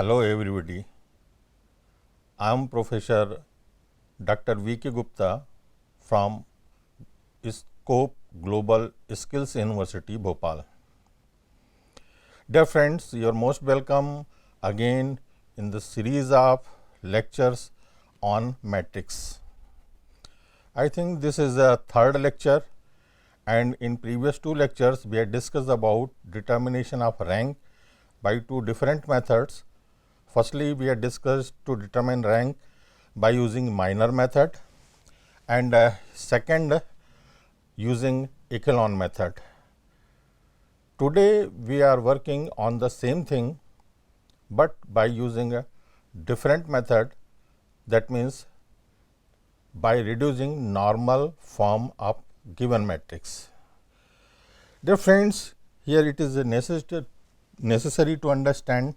Hello everybody, I am Professor Dr. V.K. Gupta from Scope Global Skills University, Bhopal. Dear friends, you are most welcome again in the series of lectures on matrix. I think this is the third lecture, and in previous two lectures we had discussed about determination of rank by two different methods. Firstly, we had discussed to determine rank by using minor method, and second using echelon method. Today we are working on the same thing, but by using a different method, that means by reducing normal form of given matrix. Dear friends, here it is necessary to understand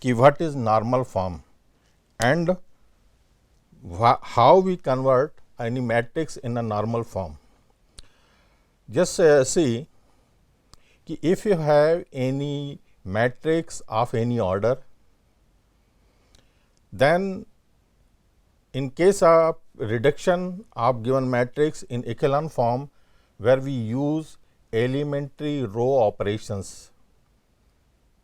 what is normal form and how we convert any matrix in a normal form. Just see if you have any matrix of any order, then in case of reduction of given matrix in echelon form, where we use elementary row operations,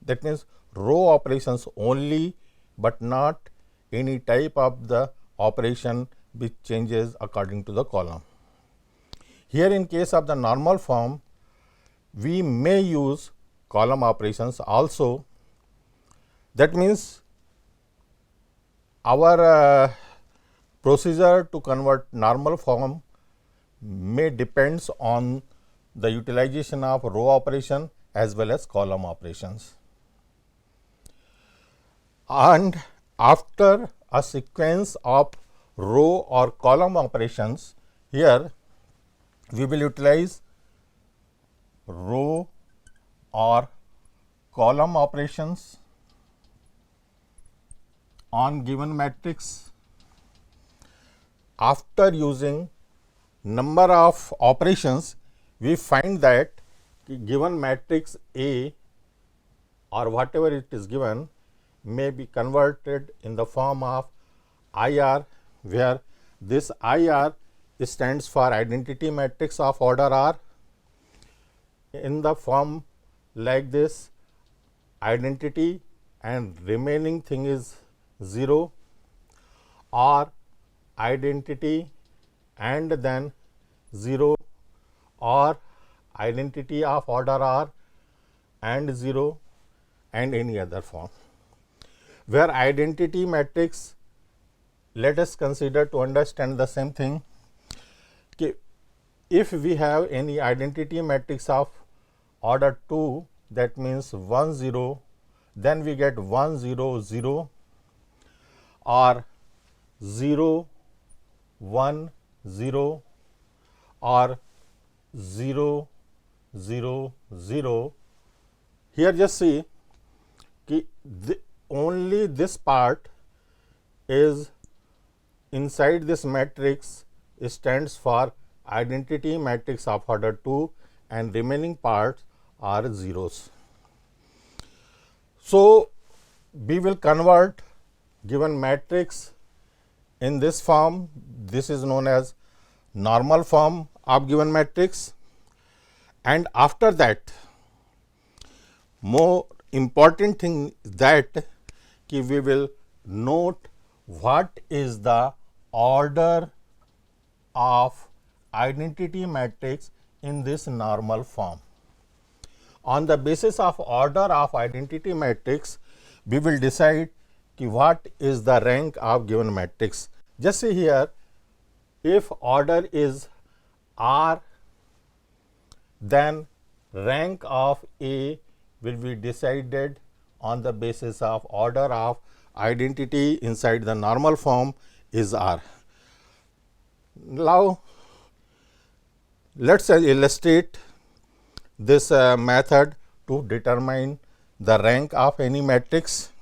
that means row operations only, but not any type of the operation which changes according to the column. Here in case of the normal form, we may use column operations also. That means our procedure to convert normal form may depends on the utilization of row operation as well as column operations. And after a sequence of row or column operations, here we will utilize row or column operations on given matrix. After using number of operations, we find that given matrix A or whatever it is given may be converted in the form of IR, where this IR stands for identity matrix of order R. In the form like this, identity and remaining thing is 0, or identity and then 0, or identity of order R and 0, and any other form. Where identity matrix, let us consider to understand the same thing. If we have any identity matrix of order 2, that means 1 0, then we get 1 0 0, or 0 1 0, or 0 0 0. Here just see only this part is inside this matrix stands for identity matrix of order 2, and remaining parts are zeros. So, we will convert given matrix in this form. This is known as normal form of given matrix, and after that, more important thing is that we will note what is the order of identity matrix in this normal form. On the basis of order of identity matrix, we will decide what is the rank of given matrix. Just see here, if order is R, then rank of A will be decided on the basis of order of identity inside the normal form is R. Now, let us illustrate this method to determine the rank of any matrix.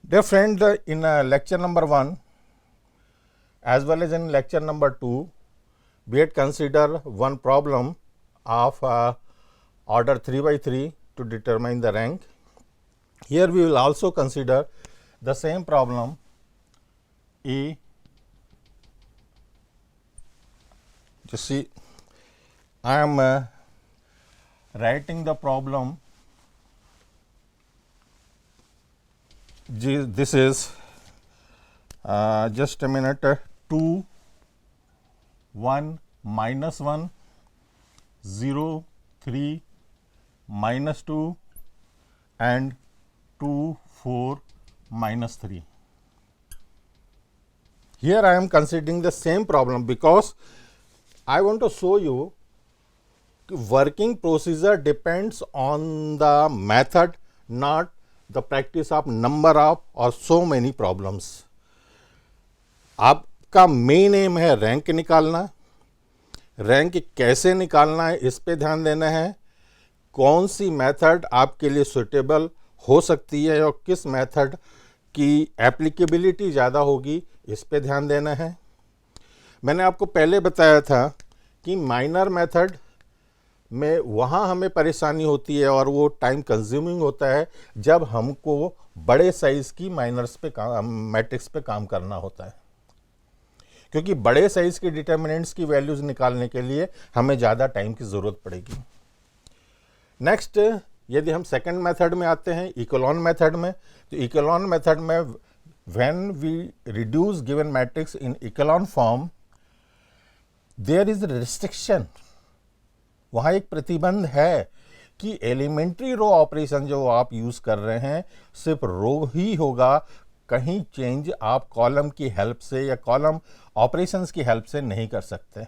Dear friend, in lecture number 1 as well as in lecture number 2, we had considered one problem of order 3 by 3 to determine the rank. Here we will also consider the same problem A. Just see, I am writing the problem. This is just a minute, 2 1 minus 1 0 3 minus 2 and 2 4 minus 3. Here I am considering the same problem because I want to show you working procedure depends on the method, not the practice of number of or so many problems. आपका main M है rank निकालना. Rank कैसे निकालना है इस पे ध्यान देना है. कौन सी मेथड आपके लिए सुटेबल हो सकती है और किस मेथड की एप्लीकेबिलिटी ज़्यादा होगी इस पे ध्यान देना है. मैंने आपको पहले बताया था कि माइनर मेथड में वहाँ हमें परेशानी होती है और वो टाइम कंज्यूमिंग होता है जब हमको बड़े साइज़ की माइनर्स पे मैट्रिक्स पे काम करना होता है, क्योंकि बड़े साइज़ की डिटर्मिनेंट्स की वैल्यूज़ निकालने के लिए हमें ज़्यादा टाइम की ज़रूरत पड़ेगी. नेक्स्ट, यदि हम सेकंड मेथड में आते हैं, इकोलॉन मेथड में, तो इकोलॉन मेथड में when we reduce given matrix in echelon form, there is restriction. वहाँ एक प्रतिबंध है कि एलिमेंट्री रो ऑपरेशन जो आप यूज़ कर रहे हैं सिर्फ रो ही होगा, कहीं चेंज आप कॉलम की हेल्प से या कॉलम ऑपरेशंस की हेल्प से नहीं कर सकते.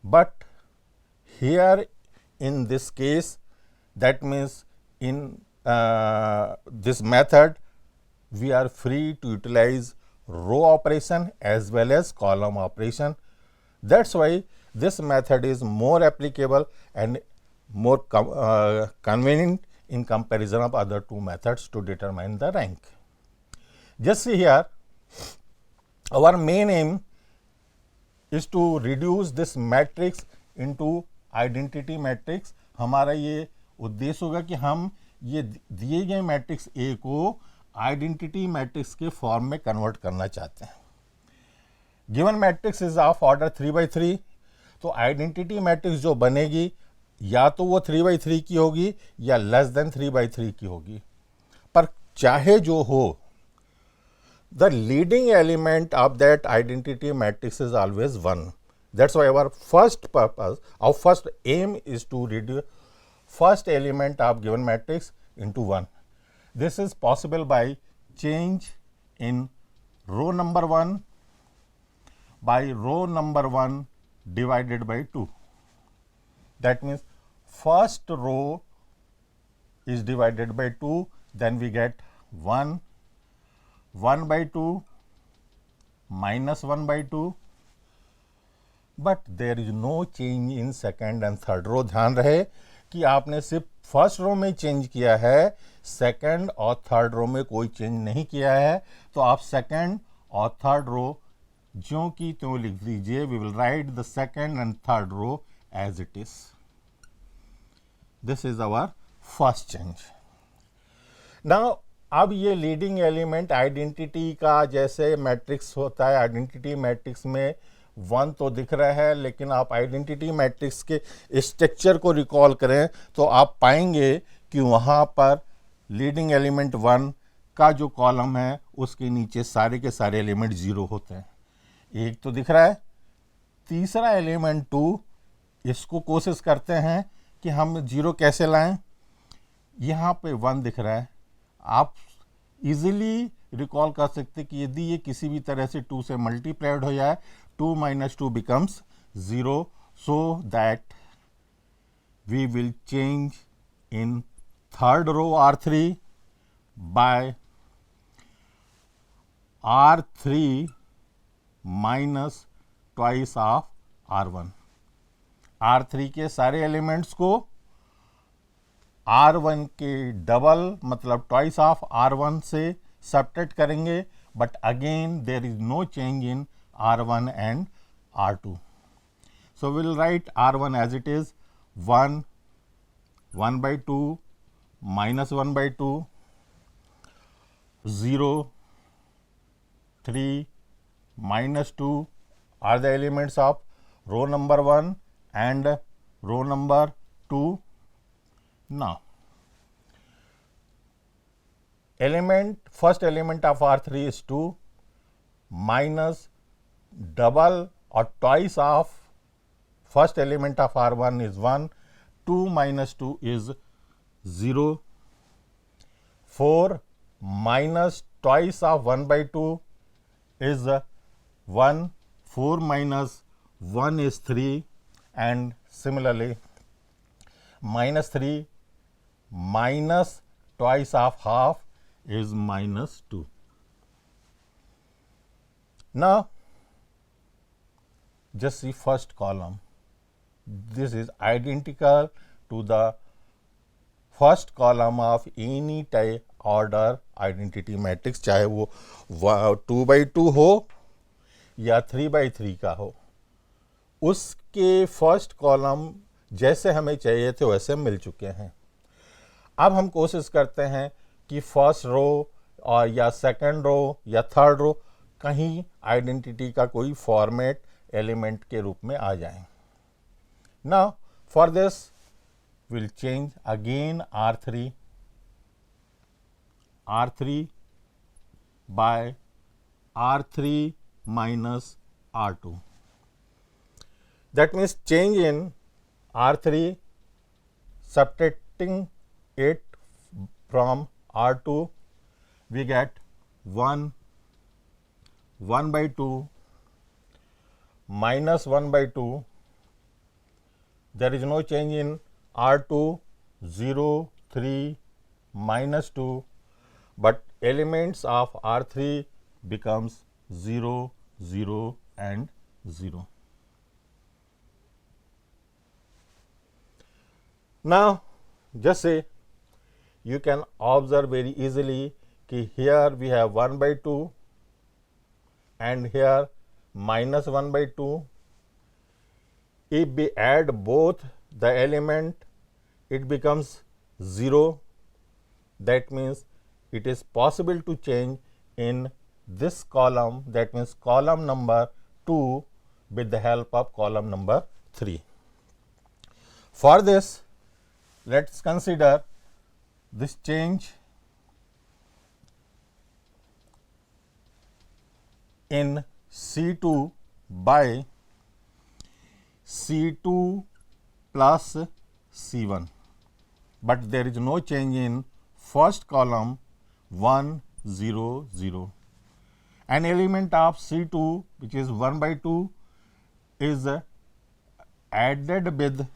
But here in this case, that means in this method we are free to utilize row operation as well as column operation. That's why this method is more applicable and more convenient in comparison of other two methods to determine the rank. Just see here, our main aim is to reduce this matrix into identity matrix. हमारा ये उद्देश्य होगा कि हम ये दिए गए matrix A को आइडेंटिटी मैट्रिक्स के फॉर्म में कन्वर्ट करना चाहते हैं. Given matrix is of order 3/3, तो आइडेंटिटी मैट्रिक्स जो बनेगी या तो वो 3/3 की होगी या लेस देन 3/3 की होगी. पर चाहे जो हो, the leading element of that identity matrix is always 1. That's why our first purpose, our first aim is to reduce first element of given matrix into 1. This is possible by change in row number 1 by row number 1 divided by 2. That means first row is divided by 2, then we get 1 by 2 minus 1 by 2, but there is no change in second and third row. ध्यान रहे कि आपने सिर्फ first row में change किया है, second और third row में कोई चेंज नहीं किया है. तो आप सेकंड और थर्ड रो ज्यों की त्यों लिख दीजिए. We will write the second and third row as it is. This is our first change. Now अब ये लीडिंग एलिमेंट आइडेंटिटी का जैसे मैट्रिक्स होता है, आइडेंटिटी मैट्रिक्स में 1 तो दिख रहा है, लेकिन आप आइडेंटिटी मैट्रिक्स के स्ट्रक्चर को रिकॉल करें तो आप पाएंगे कि वहाँ पर लीडिंग एलिमेंट 1 का जो कॉलम है उसके नीचे सारे के सारे एलिमेंट 0 होते हैं. एक तो दिख रहा है. तीसरा एलिमेंट 2, इसको कोशिश करते हैं कि हम 0 कैसे लाएं. यहाँ पे 1 दिख रहा है. आप इजीली रिकॉल कर सकते कि यदि ये किसी भी तरह से 2 से मल्टीप्लाइड हो जाए, 2 minus 2 becomes 0, so that we will change in third row R3 by R3 minus twice of R1. R3 के सारे एलिमेंट्स को R1 के डबल मतलब ट्वाइस ऑफ R1 से सबट्रैक्ट करेंगे, but again there is no change in R1 and R2. So we will write R1 as it is 1 by 2 minus 1 by 2, 0, 3, minus 2 are the elements of row number 1 and row number 2. Now, first element of R3 is 2 minus double or twice of first element of R1 is 1, 2 minus 2 is 0, 4 minus twice of 1 by 2 is 1, 4 minus 1 is 3, and similarly minus 3 minus twice of half is minus 2. Now, just see first column. This is identical to the first column of any type order identity matrix, चाहे वो 2 by 2 हो या 3 by 3 का हो, उसके first column जैसे हमें चाहिए थे वैसे मिल चुके हैं. अब हम कोशिश करते हैं कि फर्स्ट रो और या सेकंड रो या थर्ड रो कहीं आइडेंटिटी का कोई फॉर्मेट एलिमेंट के रूप में आ जाए. Now for this will change again R3 by R3 minus R2. That means change in R3, subtracting it from R2, we get 1 by 2 minus 1 by 2. There is no change in R2, 0, 3, minus 2, but elements of R3 becomes 0, 0 and 0. Now, just say you can observe very easily कि here we have 1 by 2 and here minus 1 by 2. If we add both the element, it becomes 0. That means it is possible to change in this column, that means column number 2, with the help of column number 3. For this, let us consider this change in C2 by C2 plus C1, but there is no change in first column 1, 0, 0. An element of C2, which is 1 by 2, is added with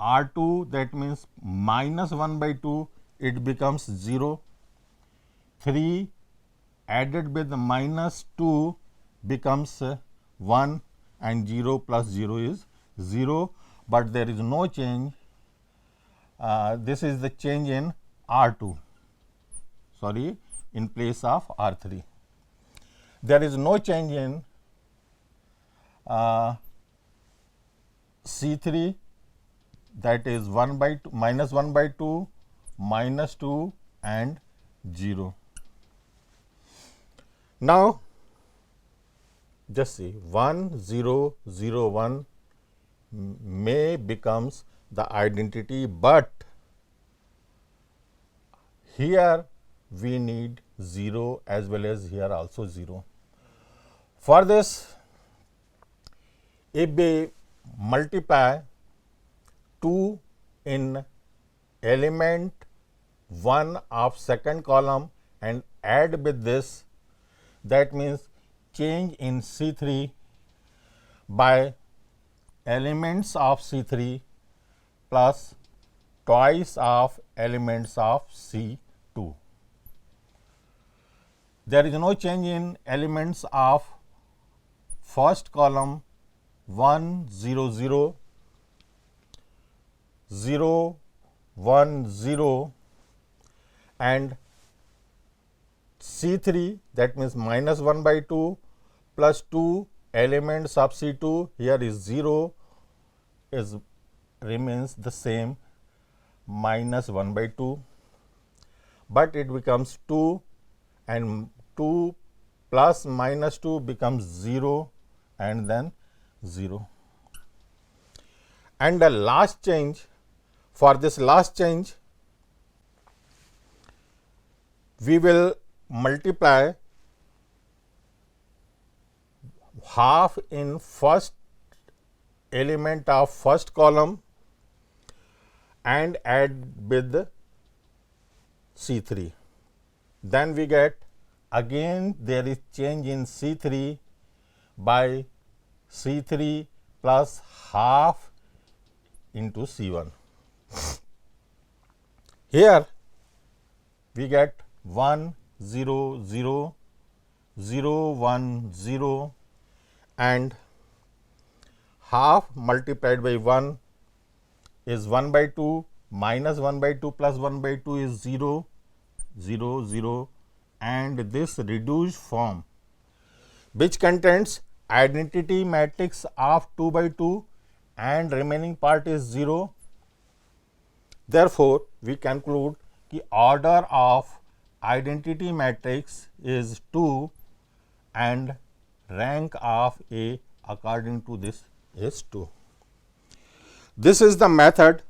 R2, that means minus 1 by 2, it becomes 0. 3 added with minus 2 becomes 1, and 0 plus 0 is 0, but there is no change. This is the change in R2, sorry, in place of R3. There is no change in C3, that is 1 by 2, minus 1 by 2, minus 2 and 0. Now, just see 1, 0, 0, 1 may becomes the identity, but here we need 0 as well as here also 0. For this, if we multiply 2 in element 1 of second column and add with this, that means change in C3 by elements of C3 plus twice of elements of C2. There is no change in elements of first column 1, 0, 0, 0, 1, 0 and C3, that means minus 1 by 2 plus 2 elements of C2, here is 0, remains the same, minus 1 by 2, but it becomes 2, and 2 plus minus 2 becomes 0, and then 0. And the last change, for this last change, we will multiply half in first element of first column and add with C3. Then we get again there is change in C3 by C3 plus half into C1. Here we get 1 0 0 0 1 0 and half multiplied by 1 is 1 by 2 minus 1 by 2 plus 1 by 2 is 0 0 0, and this reduced form which contains identity matrix of 2 by 2 and remaining part is 0. Therefore, we conclude the order of identity matrix is 2 and rank of A according to this is 2. This is the method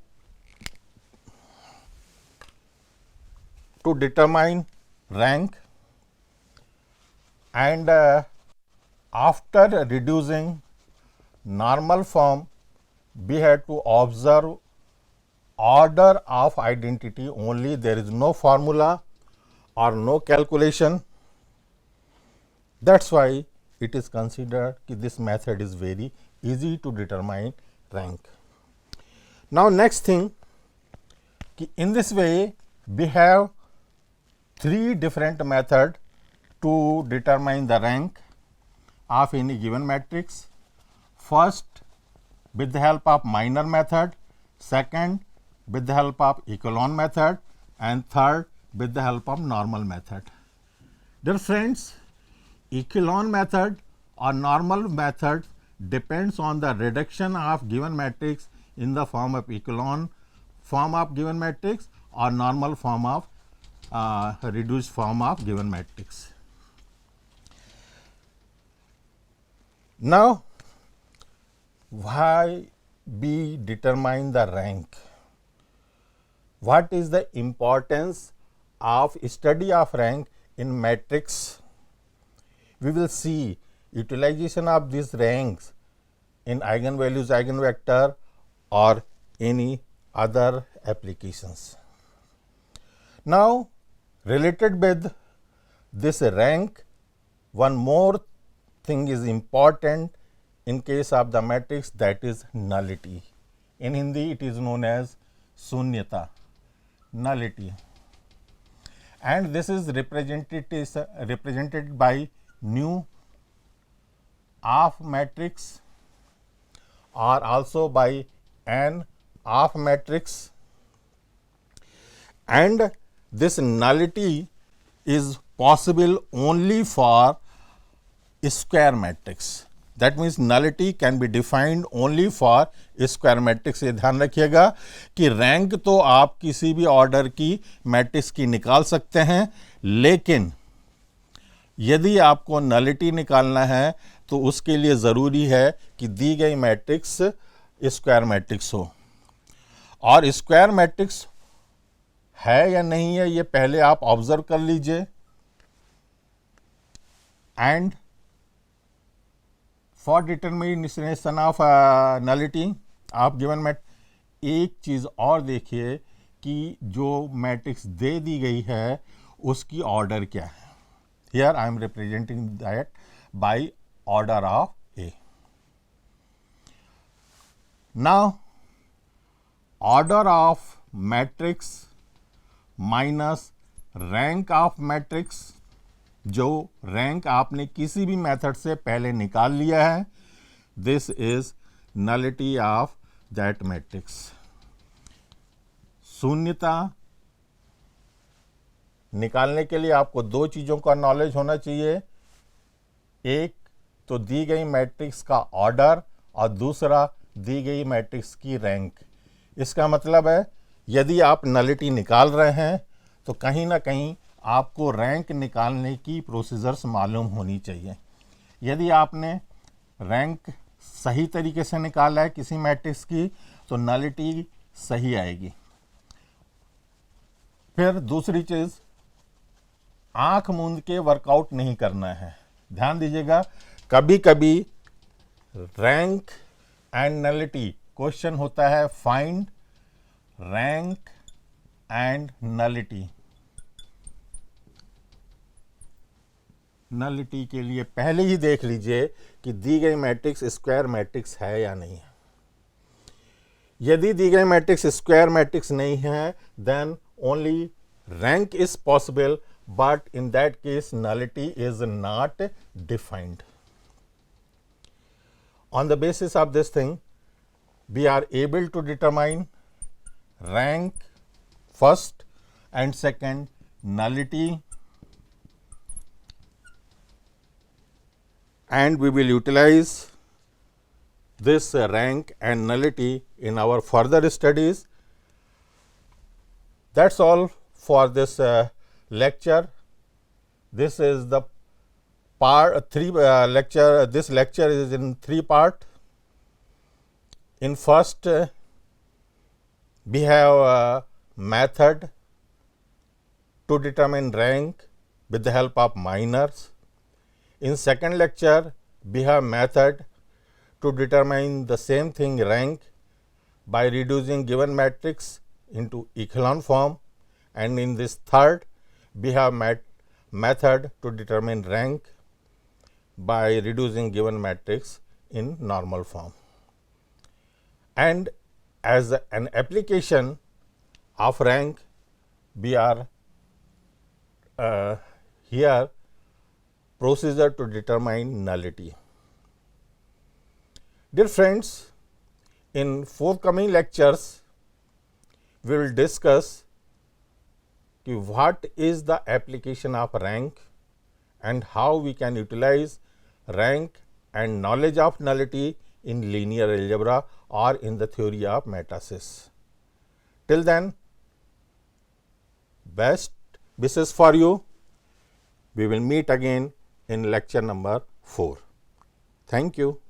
to determine rank, and after reducing normal form, we have to observe order of identity only. There is no formula or no calculation. That's why it is considered that this method is very easy to determine rank. Now, next thing, in this way we have 3 different methods to determine the rank of any given matrix. First, with the help of minor method, second with the help of echelon method, and third with the help of normal method. Dear friends, echelon method or normal method depends on the reduction of given matrix in the form of echelon form of given matrix or normal form of reduced form of given matrix. Now, why we determine the rank? What is the importance of study of rank in matrix? We will see utilization of these ranks in eigenvalues, eigenvector or any other applications. Now, related with this rank, one more thing is important in case of the matrix, that is nullity. In Hindi it is known as shunyata, nullity, and this is represented by nu of matrix or also by n of matrix, and this nullity is possible only for square matrix. That means nullity can be defined only for square matrix. ये ध्यान रखिएगा कि rank तो आप किसी भी order की matrix की निकाल सकते हैं, लेकिन यदि आपको नलिटी निकालना है तो उसके लिए ज़रूरी है कि दी गई मैट्रिक्स स्क्वायर मैट्रिक्स हो, और स्क्वायर मैट्रिक्स है या नहीं है ये पहले आप ऑब्जर्व कर लीजिए. And for determination of nullity आप गिवन एक चीज़ और देखिए कि जो मैट्रिक्स दे दी गई है उसकी ऑर्डर क्या है. Here I am representing that by order of A. Now order of matrix minus rank of matrix, जो रैंक आपने किसी भी मेथड से पहले निकाल लिया है, this is nullity of that matrix. शून्यता निकालने के लिए आपको दो चीज़ों का नॉलेज होना चाहिए. एक तो दी गई मैट्रिक्स का ऑर्डर और दूसरा दी गई मैट्रिक्स की रैंक. इसका मतलब है यदि आप नलिटी निकाल रहे हैं तो कहीं ना कहीं आपको रैंक निकालने की प्रोसीजर्स मालूम होनी चाहिए। यदि आपने रैंक सही तरीके से निकाला है किसी मैट्रिक्स की तो नलिटी सही आएगी। फिर दूसरी चीज़, आंख मूंद के वर्कआउट नहीं करना है। ध्यान दीजिएगा, कभी कभी रैंक एंड नलिटी क्वेश्चन होता है, find rank and nullity. Nullity के लिए पहले ही देख लीजिए कि दी गई मैट्रिक्स स्क्वायर मैट्रिक्स है या नहीं है। यदि दी गई मैट्रिक्स स्क्वायर मैट्रिक्स नहीं है, then only rank is possible, but in that case nullity is not defined. On the basis of this thing, we are able to determine rank first and second, nullity, and we will utilize this rank and nullity in our further studies. That's all for this lecture. This is the part 3 lecture. This lecture is in 3 parts. In first, we have a method to determine rank with the help of minors. In second lecture, we have method to determine the same thing, rank, by reducing given matrix into echelon form. And in this third, we have method to determine rank by reducing given matrix in normal form. And as an application of rank, we are here procedure to determine nullity. Dear friends, in forthcoming lectures, we will discuss what is the application of rank and how we can utilize rank and knowledge of nullity in linear algebra or in the theory of matrices. Till then, best wishes for you. We will meet again in lecture number 4. Thank you.